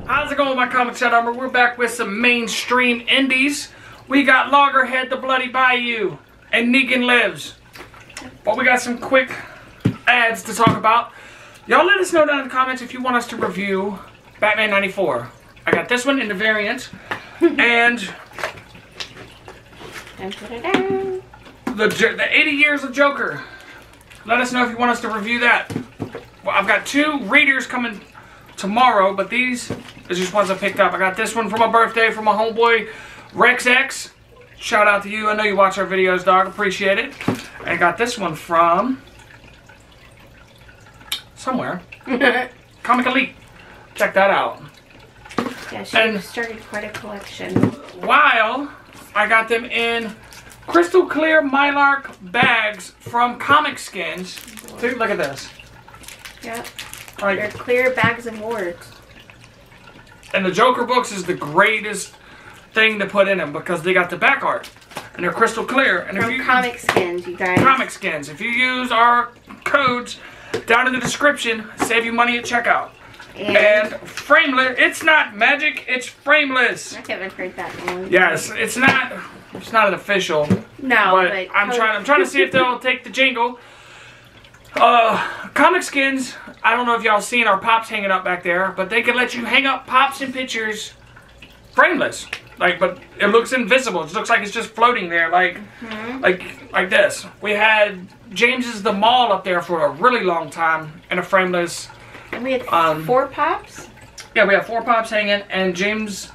How's it going with my comic chat armor? We're back with some mainstream indies. We got Loggerhead, The Bloody Bayou, and Negan Lives. But we got some quick ads to talk about. Y'all let us know down in the comments if you want us to review Batman 94. I got this one in the variant. And the 80 Years of Joker. Let us know if you want us to review that. Well, I've got two readers coming tomorrow, but these are just ones I picked up. I got this one for my birthday from my homeboy Rex X. Shout out to you. I know you watch our videos, dog. Appreciate it. And I got this one from somewhere. Comic Elite. Check that out. Yeah, she started quite a collection. While I got them in crystal clear Mylark bags from Comic Skins. Look at this. Yep. Like, they're clear bags of words. And the Joker books is the greatest thing to put in them because they got the back art. And they're crystal clear. And from Comic Skins, you guys. Comic Skins. If you use our codes down in the description, save you money at checkout. And Framelss. It's not magic, it's Framelss. I haven't heard that one. Yes, it's not an official. No, but I'm trying to see if they'll take the jingle. Comic Skins, I don't know if y'all seen our pops hanging up back there, but they can let you hang up pops and pictures frameless. Like, but it looks invisible. It looks like it's just floating there, like this. We had James's The Mall up there for a really long time in a frameless. And we had 4 pops? Yeah, we have 4 pops hanging, and James's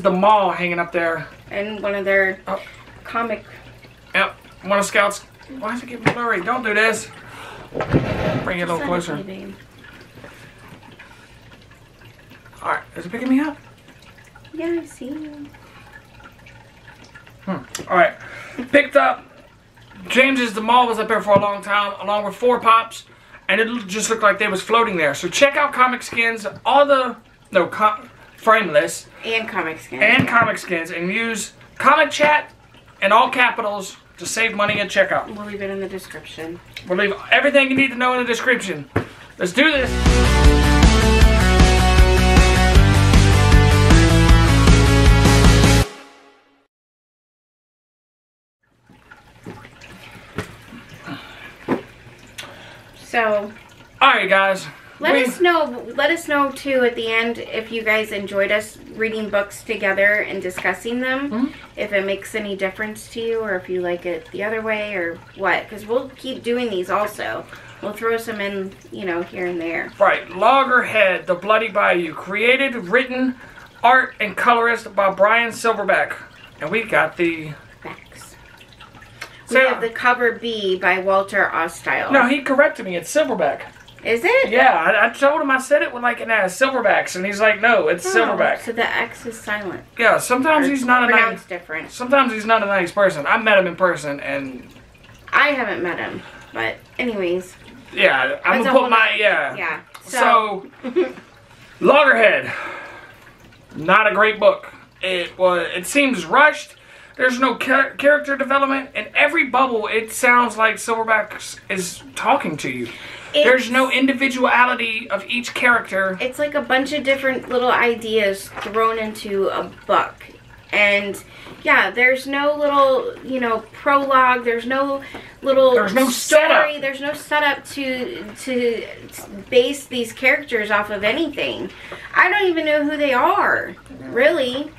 The Mall hanging up there. And one of their comic. Yep, one of Scout's. Why is it getting blurry? Don't do this. Bring it a little closer. Alright, is it picking me up? Yeah, I see you. Alright, picked up James's The Mall was up there for a long time, along with 4 pops, and it just looked like they was floating there. So check out Comic Skins, Framelss. And Comic Skins. And Comic Skins, and use COMICCHAT in all capitals to save money at checkout. We'll leave it in the description. We'll leave everything you need to know in the description. Let's do this. So, alright guys. Let us know too at the end if you guys enjoyed us reading books together and discussing them. If it makes any difference to you, or if you like it the other way, or what. Because we'll keep doing these also. We'll throw some in, you know, here and there. Right. Loggerhead, The Bloody Bayou. Created, written, art, and colorist by Brian Silverback. And we got the... We have the cover B by Walter Ostile. No, he corrected me. It's Silverback. Is it? Yeah, I told him I said it with like an Silverbacks, and he's like, no, it's Silverback. So the X is silent. Yeah, sometimes he's not a nice. Different. Sometimes he's not a nice person. I met him in person, and I haven't met him, but anyways. Yeah, I'm gonna put my Yeah. So Loggerhead, not a great book. It seems rushed. There's no character development. In every bubble, it sounds like Silverback is talking to you. There's no individuality of each character. It's like a bunch of different little ideas thrown into a book. And, yeah, there's no little, you know, prologue. There's no little story. Setup. There's no setup to base these characters off of anything. I don't even know who they are, really.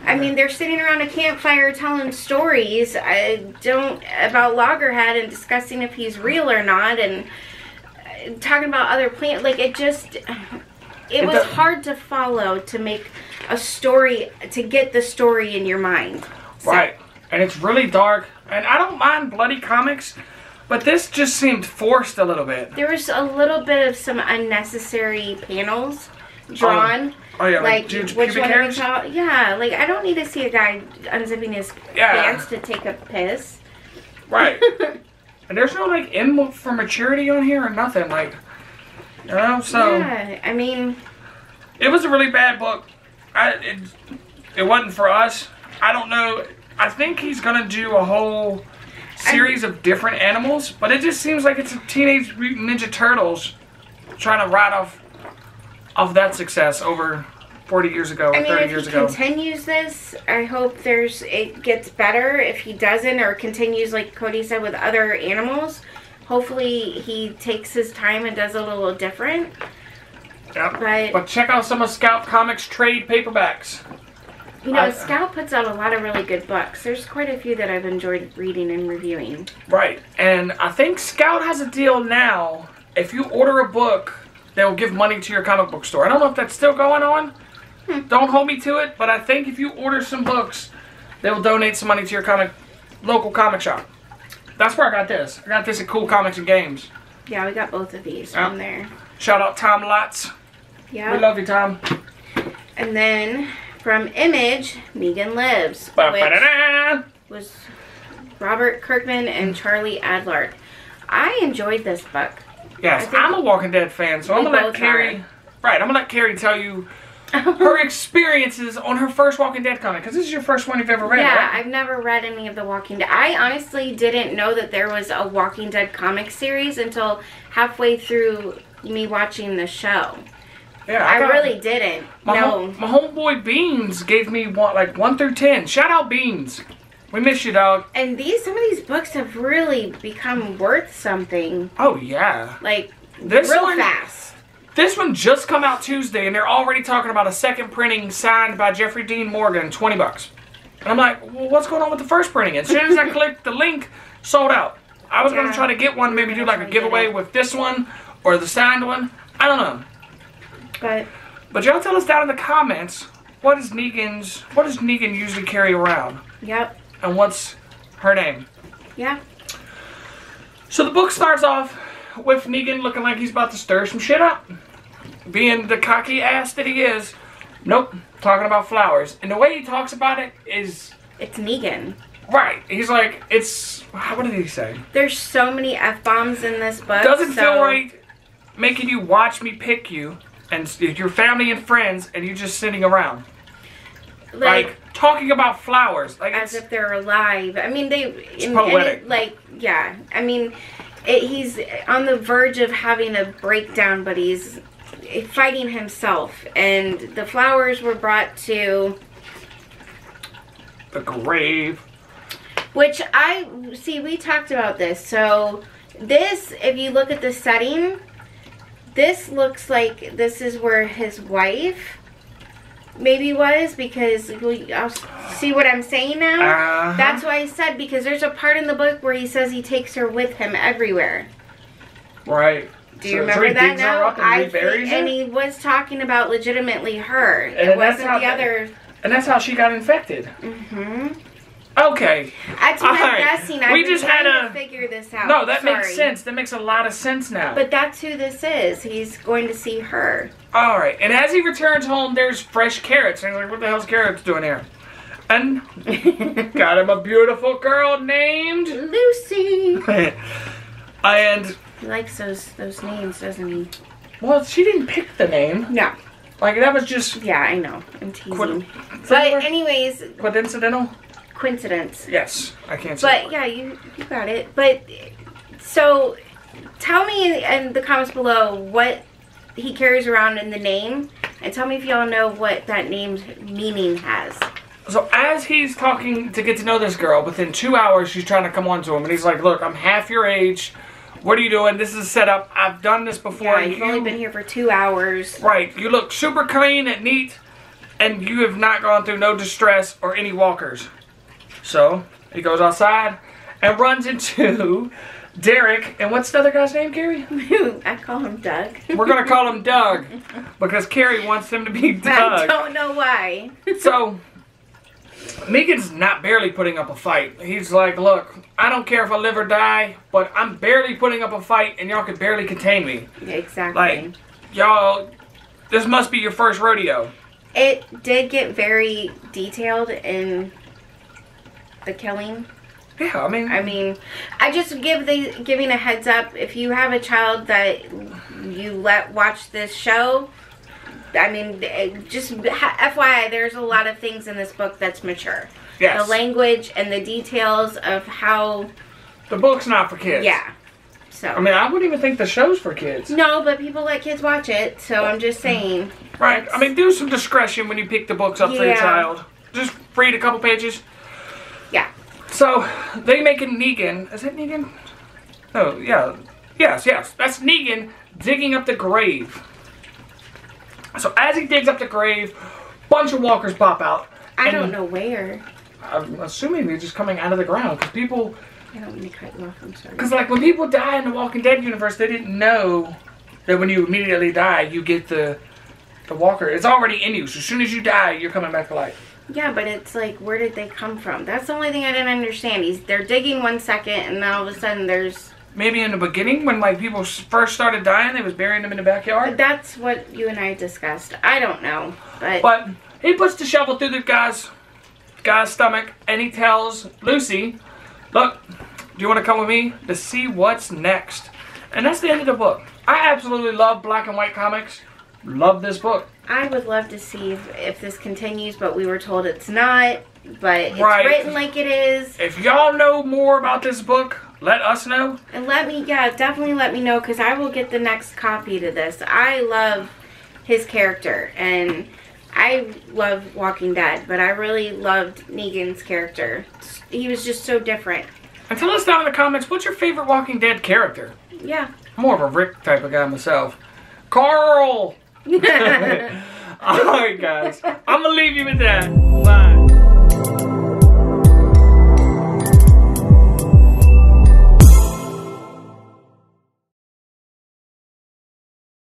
I mean, they're sitting around a campfire telling stories about Loggerhead and discussing if he's real or not, and talking about other plants. Like, it was hard to follow, to make a story, to get the story in your mind. So. Right. And it's really dark. And I don't mind bloody comics, but this just seemed forced a little bit. There was a little bit of some unnecessary panels drawn. Oh yeah, like which one hairs? Yeah, like I don't need to see a guy unzipping his pants to take a piss. Right. And there's no like M for maturity on here or nothing, like, you know. So yeah, I mean, it was a really bad book. It wasn't for us. I don't know. I think he's gonna do a whole series of different animals, but it just seems like it's a Teenage Mutant Ninja Turtles trying to ride off that success over 40 years ago or 30 years ago. If he continues this, I hope it gets better. If he doesn't, or continues, like Cody said, with other animals, hopefully he takes his time and does a little different. Yep. But check out some of Scout Comics trade paperbacks. You know, Scout puts out a lot of really good books. There's quite a few that I've enjoyed reading and reviewing. Right. And I think Scout has a deal now. If you order a book, they'll give money to your comic book store. I don't know if that's still going on. Don't hold me to it, but I think if you order some books, they will donate some money to your local comic shop. That's where I got this. I got this at Cool Comics and Games. Yeah, we got both of these from there. Shout out Tom Lotz. Yeah. We love you, Tom. And then from Image, Negan Lives, which was Robert Kirkman and Charlie Adlard. I enjoyed this book. Yes, I'm a Walking Dead fan, so I'm gonna let Carrie. Right, I'm gonna let Carrie tell you her experiences on her first Walking Dead comic, because this is your first one you've ever read. Yeah, right? I've never read any of the Walking Dead. I honestly didn't know that there was a Walking Dead comic series until halfway through me watching the show. Yeah, I really didn't. My homeboy Beans gave me 1 through 10. Shout out Beans. We miss you, dog. And some of these books have really become worth something. Oh yeah. Like this real one, fast. This one just come out Tuesday, and they're already talking about a second printing signed by Jeffrey Dean Morgan, $20. And I'm like, well, what's going on with the first printing? As soon as I clicked the link, sold out. I was going to try to get one, maybe do like a giveaway with this one or the signed one. I don't know. But y'all tell us down in the comments, what does Negan usually carry around? Yep. And what's her name? Yeah. So the book starts off with Negan looking like he's about to stir some shit up. Being the cocky ass that he is. Nope. Talking about flowers. And the way he talks about it is... It's Negan. Right. He's like, what did he say? There's so many F-bombs in this book. Doesn't feel right making you watch me pick you. And your family and friends, and you just sitting around. Like talking about flowers. Like as if they're alive. I mean, it's poetic. Yeah. I mean, he's on the verge of having a breakdown, but he's fighting himself. And the flowers were brought to... the grave. Which we talked about this. So, this, if you look at the setting... This looks like this is where his wife maybe was, because I'll see what I'm saying now. That's why I said, because there's a part in the book where he says he takes her with him everywhere. Right. Do you remember that now? And he was talking about legitimately her. It wasn't the other. And that's how she got infected. Mm-hmm. Okay. That's what I'm guessing. We just had to figure this out. No, that makes sense. That makes a lot of sense now. But that's who this is. He's going to see her. All right. And as he returns home, there's fresh carrots. And he's like, what the hell's carrots doing here? And got him a beautiful girl named Lucy. And he likes those names, doesn't he? Well, she didn't pick the name. No. Like, that was just... Yeah, I know. I'm teasing. But anyways... Coincidental? Coincidence. Yes, I can't say. But yeah, you got it. But so, tell me in the comments below what he carries around in the name, and tell me if y'all know what that name's meaning has. So as he's talking to get to know this girl, within 2 hours she's trying to come on to him, and he's like, "Look, I'm half your age. What are you doing? This is a setup. I've done this before. Yeah, you've only been here for 2 hours. Right. You look super clean and neat, and you have not gone through no distress or any walkers." So, he goes outside and runs into Derek. And what's the other guy's name, Carrie? I call him Doug. We're going to call him Doug because Carrie wants him to be Doug. I don't know why. So, Negan's not barely putting up a fight. He's like, look, I don't care if I live or die, but I'm barely putting up a fight and y'all can barely contain me. Exactly. Like, y'all, this must be your first rodeo. It did get very detailed in... the killing. Yeah, I mean, I just giving a heads up. If you have a child that you let watch this show, I mean, just FYI, there's a lot of things in this book that's mature. Yes. The language and the details of how The book's not for kids. Yeah. So. I mean, I wouldn't even think the show's for kids. No, but people let kids watch it, so I'm just saying. Right. I mean, do some discretion when you pick the books up for your child. Just read a couple pages. Yeah. So, they making Negan. Is it Negan? Oh, yeah. Yes. That's Negan digging up the grave. So, as he digs up the grave, bunch of walkers pop out. I don't know where. I'm assuming they're just coming out of the ground. Because people... I don't mean to cut you off, I'm sorry. Because, like, when people die in the Walking Dead universe, they didn't know that when you immediately die, you get the walker. It's already in you. So, as soon as you die, you're coming back to life. Yeah, but it's like, where did they come from? That's the only thing I didn't understand. They're digging 1 second, and then all of a sudden there's... Maybe in the beginning, when, like, people first started dying, they was burying them in the backyard? That's what you and I discussed. I don't know, but... But he puts the shovel through the guy's stomach, and he tells Lucy, look, do you want to come with me to see what's next? And that's the end of the book. I absolutely love black and white comics. Love this book. I would love to see if this continues, but we were told it's not. But it's written like it is. If y'all know more about this book, let us know. And definitely let me know, because I will get the next copy to this. I love his character, and I love Walking Dead, but I really loved Negan's character. He was just so different. And tell us down in the comments, what's your favorite Walking Dead character? Yeah. I'm more of a Rick type of guy myself. Carl! Alright guys, I'm going to leave you with that.